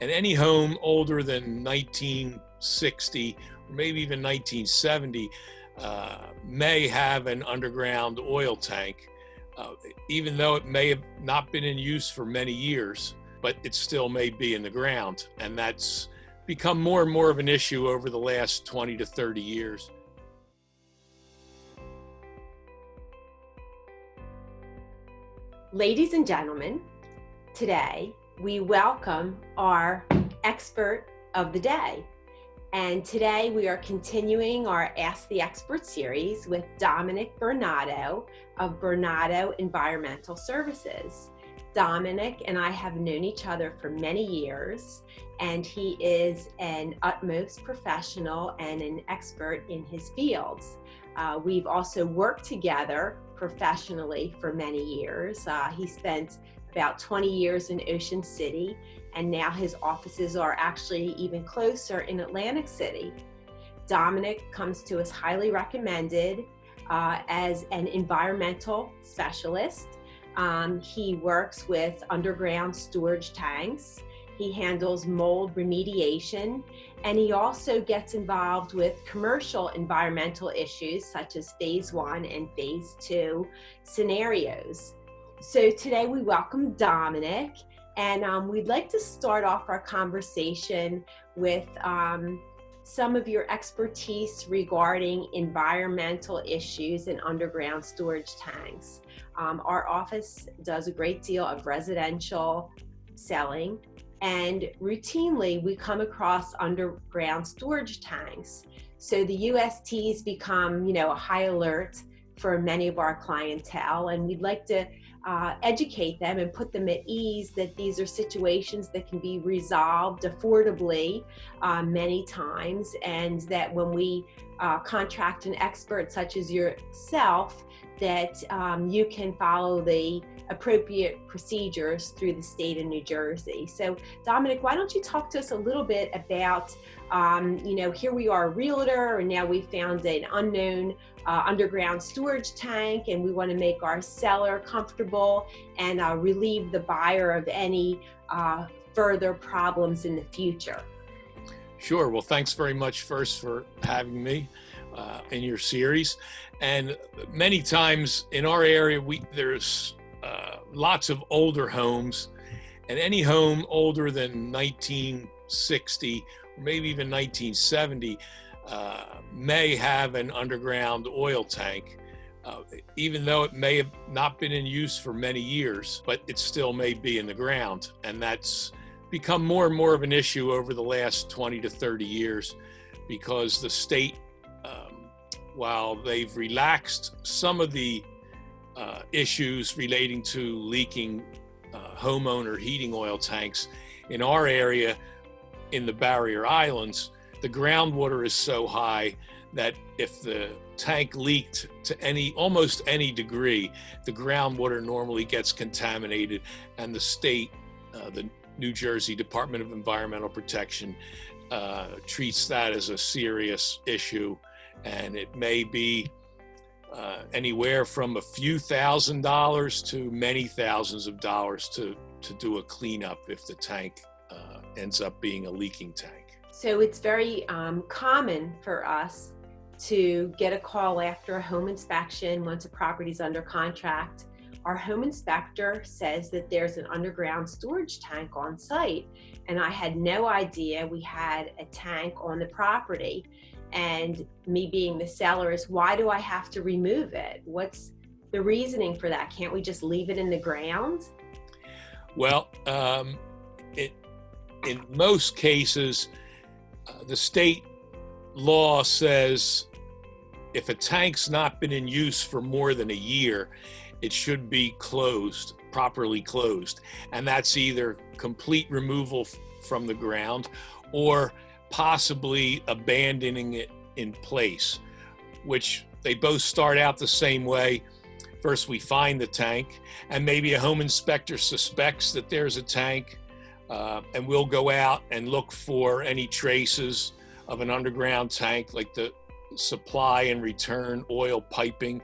And any home older than 1960 or maybe even 1970 may have an underground oil tank, even though it may have not been in use for many years, but it still may be in the ground. And that's become more and more of an issue over the last 20 to 30 years. Ladies and gentlemen, today we welcome our expert of the day. And today we are continuing our Ask the Expert series with Dominick Berenato of Berenato Environmental Services. Dominick and I have known each other for many years, and he is an utmost professional and an expert in his fields. We've also worked together professionally for many years. He spent about 20 years in Ocean City, and now his offices are actually even closer in Atlantic City. Dominick comes to us highly recommended as an environmental specialist. He works with underground storage tanks. He handles mold remediation, and he also gets involved with commercial environmental issues such as phase 1 and phase 2 scenarios. So today we welcome Dominick, and we'd like to start off our conversation with some of your expertise regarding environmental issues in underground storage tanks. Our office does a great deal of residential selling, and routinely we come across underground storage tanks. So the USTs become, a high alert for many of our clientele, and we'd like to educate them and put them at ease that these are situations that can be resolved affordably many times, and that when we contract an expert such as yourself, that you can follow the appropriate procedures through the state of New Jersey. So Dominick, why don't you talk to us a little bit about, here we are a realtor, and now we found an unknown underground storage tank, and we want to make our seller comfortable and relieve the buyer of any further problems in the future. Sure. Well, thanks very much first for having me in your series. And many times in our area, there's lots of older homes, and any home older than 1960 or maybe even 1970 may have an underground oil tank, even though it may have not been in use for many years, but it still may be in the ground. And that's become more and more of an issue over the last 20 to 30 years because the state, while they've relaxed some of the issues relating to leaking homeowner heating oil tanks, in our area in the Barrier Islands, the groundwater is so high that if the tank leaked to almost any degree, the groundwater normally gets contaminated, and the state, the New Jersey Department of Environmental Protection, treats that as a serious issue, and it may be anywhere from a few $1,000s to many thousands of dollars to do a cleanup if the tank ends up being a leaking tank. So it's very common for us to get a call after a home inspection once a property's under contract. Our home inspector says that there's an underground storage tank on site, and I had no idea we had a tank on the property. And me being the seller is, why do I have to remove it? What's the reasoning for that? Can't we just leave it in the ground? Well, in most cases, the state law says if a tank's not been in use for more than a year, it should be closed, properly closed. And that's either complete removal from the ground or possibly abandoning it in place, which they both start out the same way. First, we find the tank, and maybe a home inspector suspects that there's a tank, and we'll go out and look for any traces of an underground tank, like the supply and return oil piping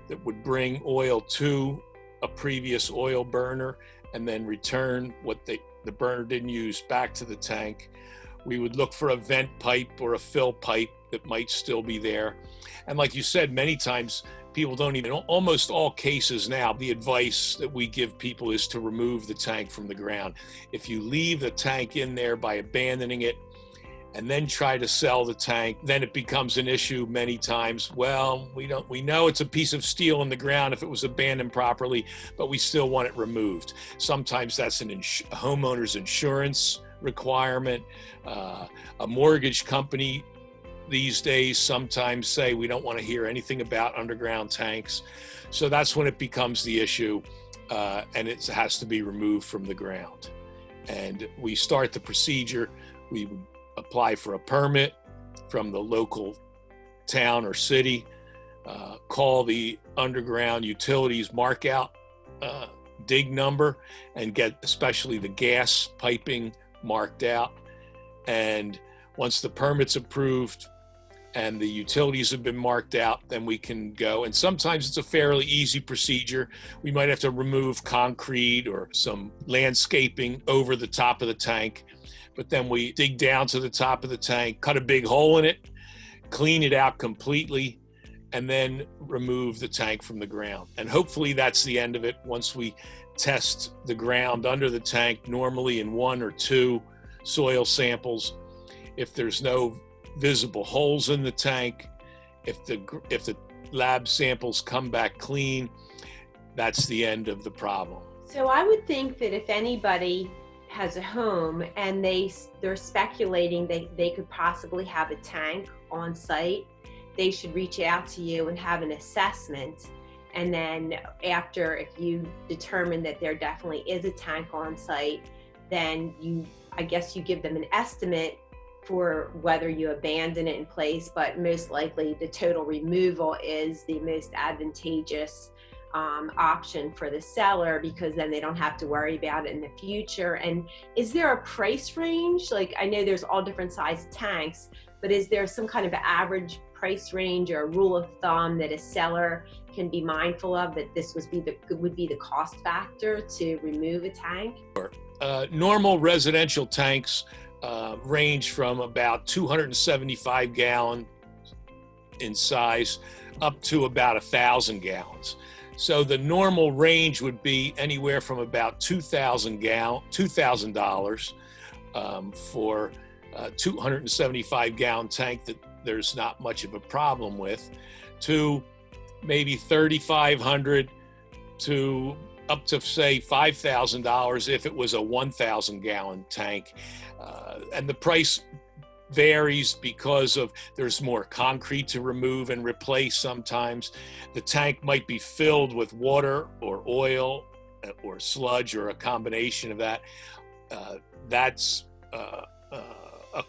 that would bring oil to a previous oil burner and then return what the burner didn't use back to the tank. We would look for a vent pipe or a fill pipe that might still be there. And like you said, many times people don't even, almost all cases now, the advice that we give people is to remove the tank from the ground. If you leave the tank in there by abandoning it and then try to sell the tank, then it becomes an issue many times. Well, we know it's a piece of steel in the ground if it was abandoned properly, but we still want it removed. Sometimes that's a homeowner's insurance requirement. A mortgage company these days sometimes say we don't want to hear anything about underground tanks. So that's when it becomes the issue, and it has to be removed from the ground. And we start the procedure. We apply for a permit from the local town or city, call the underground utilities mark out dig number, and get especially the gas piping marked out. And once the permit's approved and the utilities have been marked out, then we can go. And sometimes it's a fairly easy procedure. We might have to remove concrete or some landscaping over the top of the tank, but then we dig down to the top of the tank, cut a big hole in it, clean it out completely, and then remove the tank from the ground. And hopefully that's the end of it. Once we test the ground under the tank, normally in 1 or 2 soil samples, if there's no visible holes in the tank, if the lab samples come back clean, that's the end of the problem. So I would think that if anybody has a home and they're speculating they could possibly have a tank on site, they should reach out to you and have an assessment. And then after, if you determine that there definitely is a tank on site, then I guess you give them an estimate for whether you abandon it in place, but most likely the total removal is the most advantageous option for the seller, because then they don't have to worry about it in the future. And is there a price range? Like, I know there's all different size tanks, but is there some kind of average price range or a rule of thumb that a seller can be mindful of, that this would be the cost factor to remove a tank? Normal residential tanks range from about 275 gallon in size up to about 1,000 gallons. So the normal range would be anywhere from about $2,000 for a 275 gallon tank that there's not much of a problem with, to maybe $3,500 to up to, say, $5,000 if it was a 1,000 gallon tank. And the price varies because there's more concrete to remove and replace sometimes. The tank might be filled with water or oil or sludge or a combination of that. That's a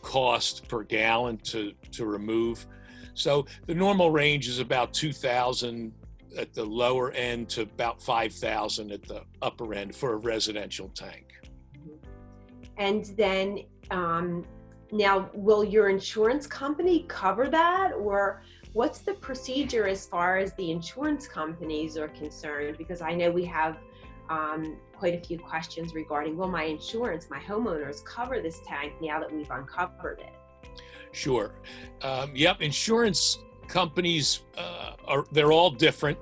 cost per gallon to remove. So the normal range is about 2,000 at the lower end to about 5,000 at the upper end for a residential tank. And then now, will your insurance company cover that, or what's the procedure as far as the insurance companies are concerned? Because I know we have quite a few questions regarding, will my homeowners cover this tank now that we've uncovered it? Sure. Yep. Insurance companies they're all different.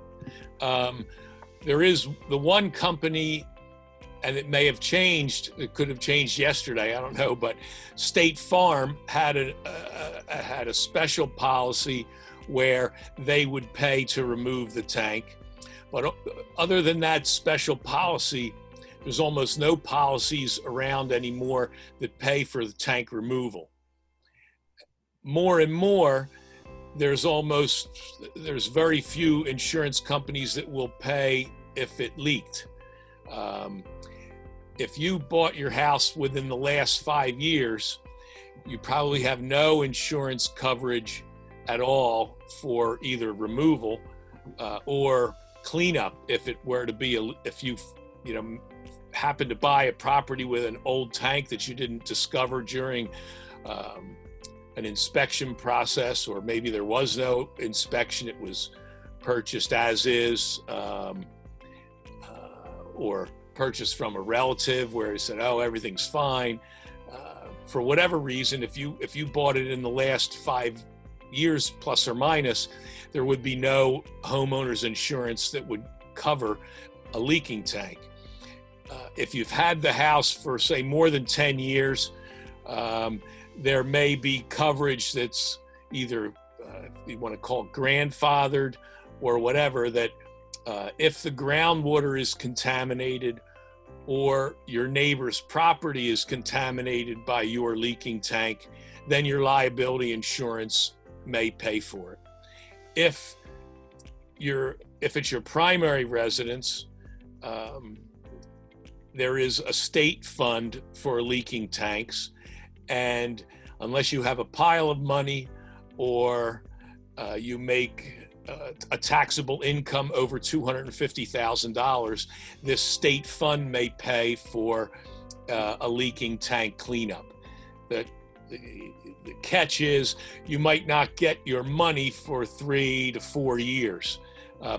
There is the one company, and it may have changed. It could have changed yesterday. I don't know. But State Farm had a special policy where they would pay to remove the tank. But other than that special policy, there's almost no policies around anymore that pay for the tank removal. More and more, there's very few insurance companies that will pay if it leaked. If you bought your house within the last 5 years, you probably have no insurance coverage at all for either removal or cleanup. If it were to be if you happen to buy a property with an old tank that you didn't discover during an inspection process, or maybe there was no inspection, it was purchased as is, or purchased from a relative where he said, oh, everything's fine. For whatever reason, if you bought it in the last 5 years plus or minus, there would be no homeowner's insurance that would cover a leaking tank. If you've had the house for, say, more than 10 years, there may be coverage that's either, you want to call it grandfathered or whatever, that if the groundwater is contaminated or your neighbor's property is contaminated by your leaking tank, then your liability insurance may pay for it. If it's your primary residence, there is a state fund for leaking tanks, and unless you have a pile of money or you make a taxable income over $250,000, this state fund may pay for a leaking tank cleanup. The catch is you might not get your money for 3 to 4 years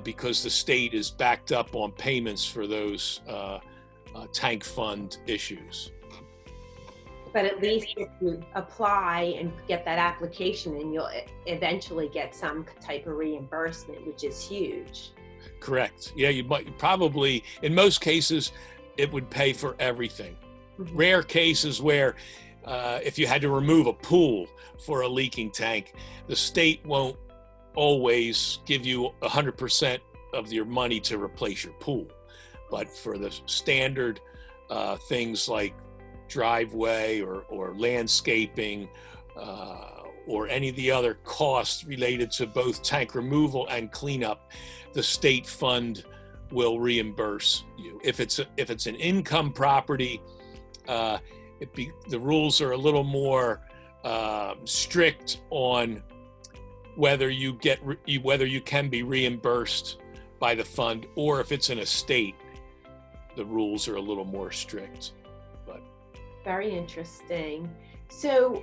because the state is backed up on payments for those tank fund issues. But at least if you apply and get that application, and you'll eventually get some type of reimbursement, which is huge. Correct. Yeah, you might probably, in most cases, it would pay for everything. Mm-hmm. Rare cases where if you had to remove a pool for a leaking tank, the state won't always give you 100% of your money to replace your pool. But for the standard things like driveway or landscaping or any of the other costs related to both tank removal and cleanup, the state fund will reimburse you. If it's an income property, the rules are a little more strict on whether you can be reimbursed by the fund, or if it's an estate, the rules are a little more strict. Very interesting. So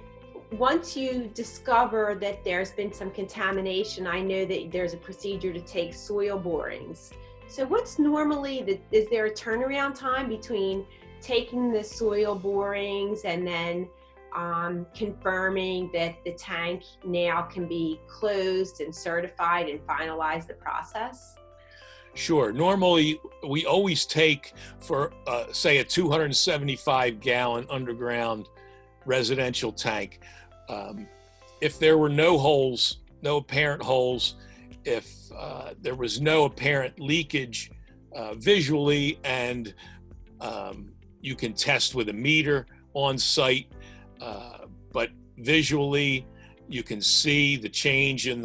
once you discover that there's been some contamination, I know that there's a procedure to take soil borings. So what's normally, is there a turnaround time between taking the soil borings and then confirming that the tank now can be closed and certified and finalize the process? Sure. Normally, we always take for, say, a 275-gallon underground residential tank. If there were no holes, no apparent holes, if there was no apparent leakage visually, and you can test with a meter on site, but visually, you can see the change in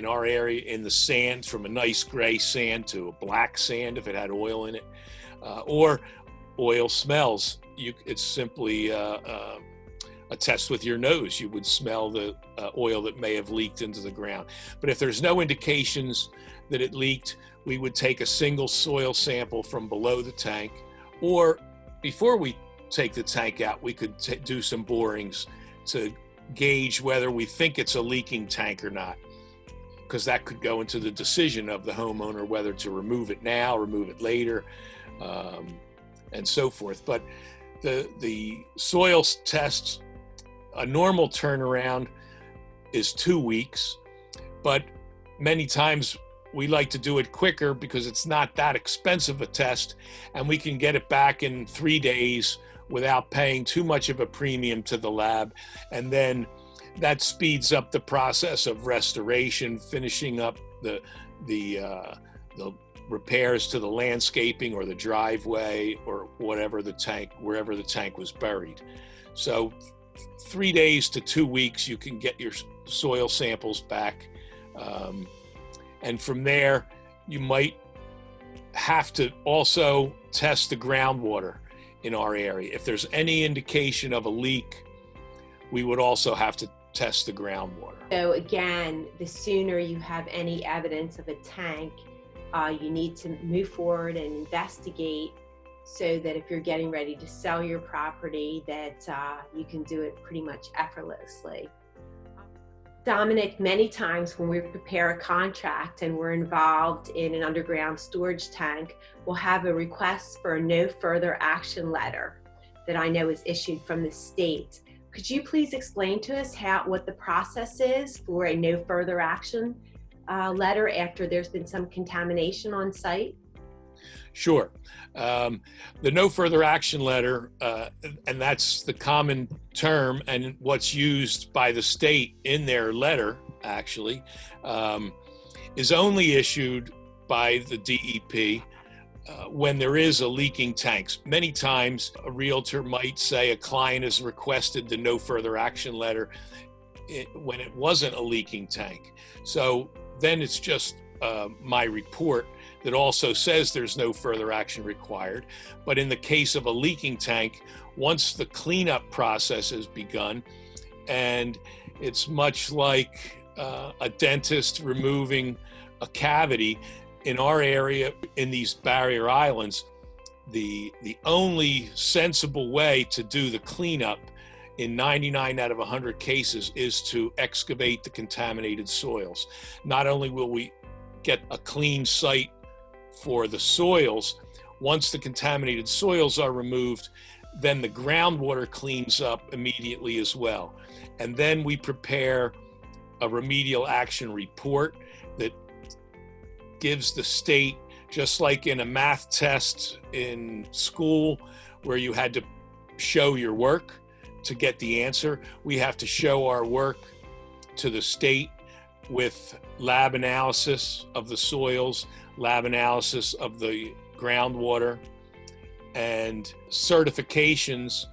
our area in the sand from a nice gray sand to a black sand if it had oil in it, or oil smells. It's simply a test with your nose. You would smell the oil that may have leaked into the ground. But if there's no indications that it leaked, we would take a single soil sample from below the tank, or before we take the tank out, we could do some borings to gauge whether we think it's a leaking tank or not, because that could go into the decision of the homeowner whether to remove it now, remove it later, and so forth. But the soil tests, a normal turnaround is 2 weeks, but many times we like to do it quicker because it's not that expensive a test, and we can get it back in 3 days without paying too much of a premium to the lab. And then that speeds up the process of restoration, finishing up the repairs to the landscaping or the driveway or wherever the tank was buried. So 3 days to 2 weeks, you can get your soil samples back. And from there, you might have to also test the groundwater in our area. If there's any indication of a leak, we would also have to test the groundwater. So again, the sooner you have any evidence of a tank, you need to move forward and investigate, so that if you're getting ready to sell your property, that you can do it pretty much effortlessly. Dominick, many times when we prepare a contract and we're involved in an underground storage tank, we'll have a request for a no further action letter that I know is issued from the state. Could you please explain to us what the process is for a no further action letter after there's been some contamination on site? Sure. The no further action letter, and that's the common term and what's used by the state in their letter, actually, is only issued by the DEP when there is a leaking tank. Many times a realtor might say a client has requested the no further action letter when it wasn't a leaking tank. So then it's just my report that also says there's no further action required. But in the case of a leaking tank, once the cleanup process has begun, and it's much like a dentist removing a cavity, in our area, in these barrier islands, the only sensible way to do the cleanup in 99 out of 100 cases is to excavate the contaminated soils. Not only will we get a clean site for the soils, once the contaminated soils are removed, then the groundwater cleans up immediately as well. And then we prepare a remedial action report that gives the state, just like in a math test in school where you had to show your work to get the answer, we have to show our work to the state with lab analysis of the soils, lab analysis of the groundwater, and certifications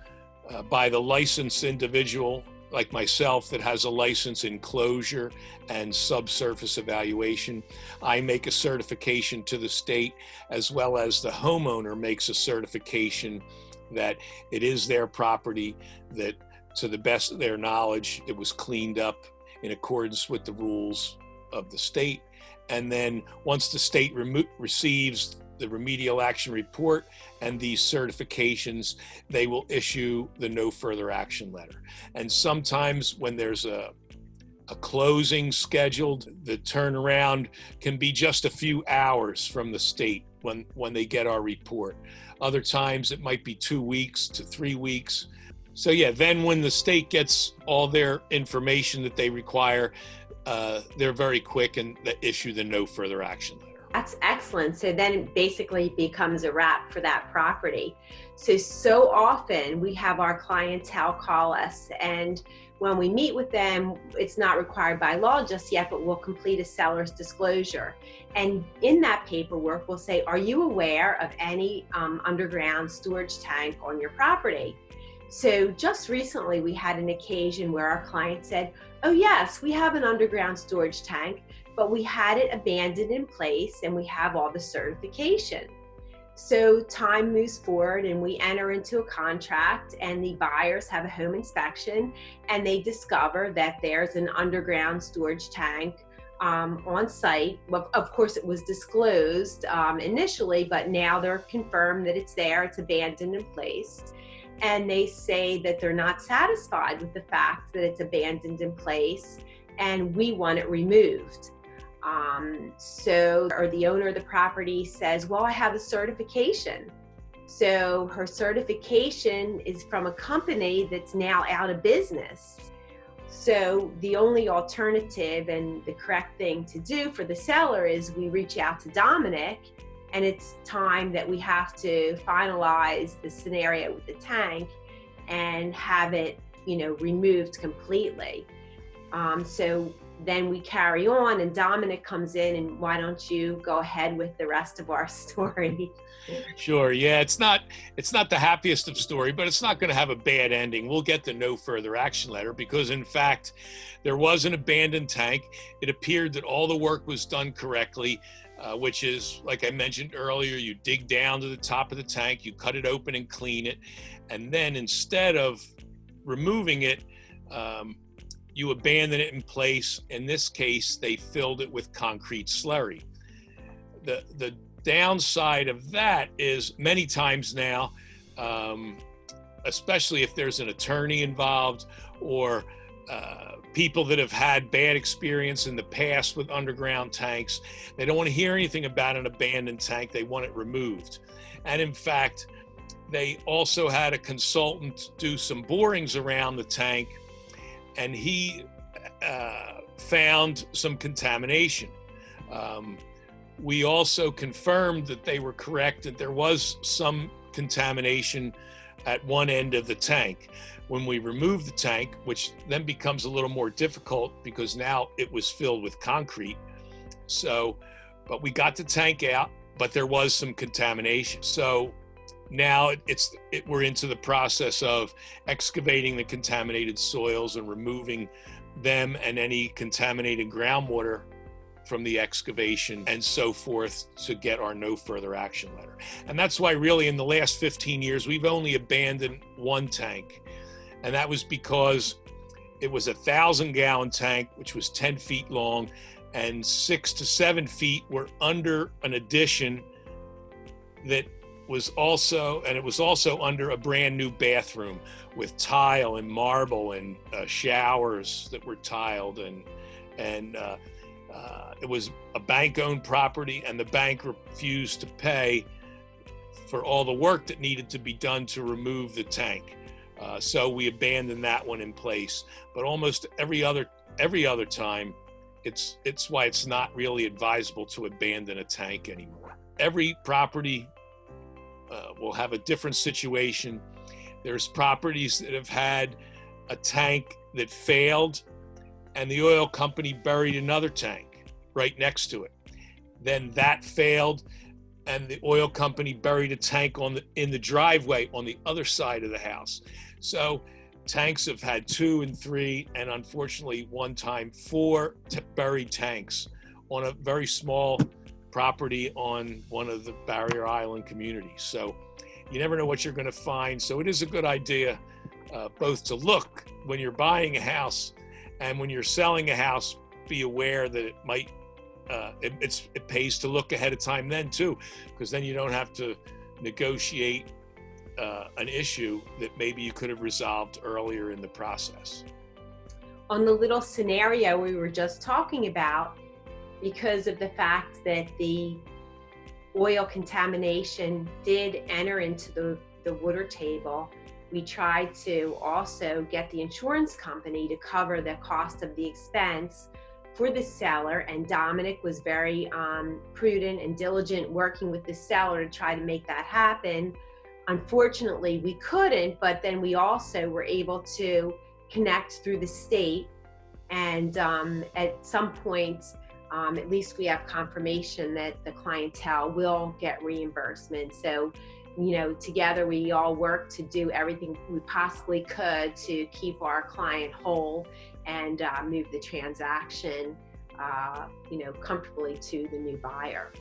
by the licensed individual like myself that has a license in closure and subsurface evaluation. I make a certification to the state, as well as the homeowner makes a certification that it is their property, that to the best of their knowledge, it was cleaned up in accordance with the rules of the state. And then once the state receives the remedial action report and these certifications, they will issue the no further action letter. And sometimes when there's a closing scheduled, the turnaround can be just a few hours from the state when they get our report. Other times it might be 2 weeks to 3 weeks. So yeah, then when the state gets all their information that they require, they're very quick and they issue the no further action letter. That's excellent. So then it basically becomes a wrap for that property. So often we have our clientele call us, and when we meet with them, it's not required by law just yet, but we'll complete a seller's disclosure. And in that paperwork, we'll say, are you aware of any underground storage tank on your property? So just recently we had an occasion where our client said, oh yes, we have an underground storage tank, but we had it abandoned in place and we have all the certification. So time moves forward and we enter into a contract, and the buyers have a home inspection and they discover that there's an underground storage tank on site. Well, of course it was disclosed initially, but now they're confirmed that it's there, it's abandoned in place. And they say that they're not satisfied with the fact that it's abandoned in place and we want it removed. Or the owner of the property says, well, I have a certification. So her certification is from a company that's now out of business. So the only alternative and the correct thing to do for the seller is we reach out to Dominick, and it's time that we have to finalize the scenario with the tank and have it, removed completely. So then we carry on, and Dominick comes in, and why don't you go ahead with the rest of our story? Sure. Yeah, it's not the happiest of story, but it's not going to have a bad ending. We'll get the no further action letter because, in fact, there was an abandoned tank. It appeared that all the work was done correctly, which is, like I mentioned earlier, you dig down to the top of the tank, you cut it open and clean it, and then instead of removing it, you abandon it in place. In this case, they filled it with concrete slurry. The downside of that is many times now, especially if there's an attorney involved or people that have had bad experience in the past with underground tanks. They don't want to hear anything about an abandoned tank. They want it removed. And in fact, they also had a consultant do some borings around the tank, and he found some contamination. We also confirmed that they were correct, that there was some contamination at one end of the tank. When we removed the tank, which then becomes a little more difficult because now it was filled with concrete. So, but we got the tank out, but there was some contamination. So now we're into the process of excavating the contaminated soils and removing them and any contaminated groundwater from the excavation and so forth to get our no further action letter. And that's why really in the last 15 years, we've only abandoned one tank. And that was because it was a 1,000-gallon tank, which was 10 feet long, and 6 to 7 feet were under an addition that was also, and it was also under a brand new bathroom with tile and marble and showers that were tiled, and it was a bank-owned property, and the bank refused to pay for all the work that needed to be done to remove the tank. So we abandoned that one in place. But almost every other time, it's why it's not really advisable to abandon a tank anymore. Every property will have a different situation. There's properties that have had a tank that failed, and the oil company buried another tank right next to it. Then that failed, and the oil company buried a tank in the driveway on the other side of the house. So tanks have had 2 and 3, and unfortunately one time 4 buried tanks on a very small property on one of the Barrier Island communities. So you never know what you're going to find. So it is a good idea both to look when you're buying a house and when you're selling a house. Be aware that it might it pays to look ahead of time then too, because then you don't have to negotiate an issue that maybe you could have resolved earlier in the process. On the little scenario we were just talking about, because of the fact that the oil contamination did enter into the water table, we tried to also get the insurance company to cover the cost of the expense for the seller, and Dominick was very prudent and diligent working with the seller to try to make that happen. Unfortunately, we couldn't, but then we also were able to connect through the state, and at some point, at least we have confirmation that the clientele will get reimbursement. So, you know, together we all worked to do everything we possibly could to keep our client whole and move the transaction, you know, comfortably to the new buyer.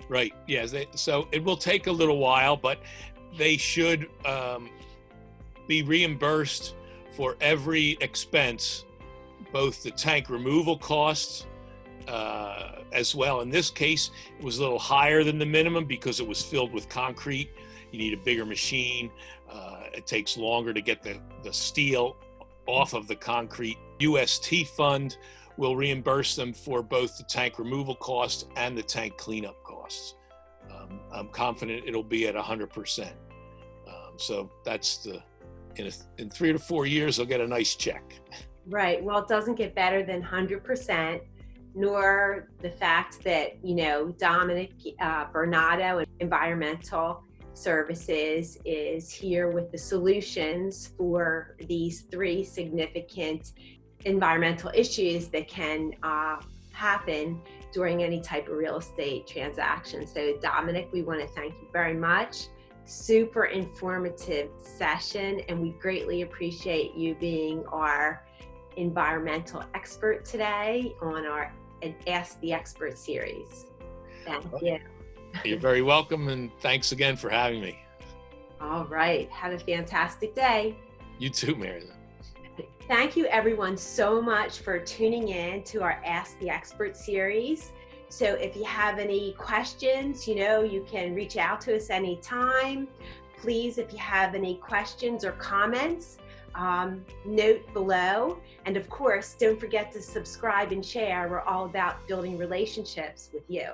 Right. Yes. So it will take a little while, but they should be reimbursed for every expense, both the tank removal costs as well. In this case, it was a little higher than the minimum because it was filled with concrete. You need a bigger machine. It takes longer to get the steel off of the concrete. UST fund will reimburse them for both the tank removal cost and the tank cleanup costs. I'm confident it'll be at 100%. So that's in 3 to 4 years, they'll get a nice check. Right. Well, it doesn't get better than 100%, nor the fact that, you know, Dominick Berenato Environmental Services is here with the solutions for these 3 significant environmental issues that can happen during any type of real estate transaction. So Dominick, we want to thank you very much. Super informative session, and we greatly appreciate you being our environmental expert today on our Ask the Expert series. Thank you. You're very welcome, and thanks again for having me. All right. Have a fantastic day. You too, Mary. Thank you everyone so much for tuning in to our Ask the Expert series. So if you have any questions, you know, you can reach out to us anytime. Please, if you have any questions or comments, note below. And of course, don't forget to subscribe and share. We're all about building relationships with you.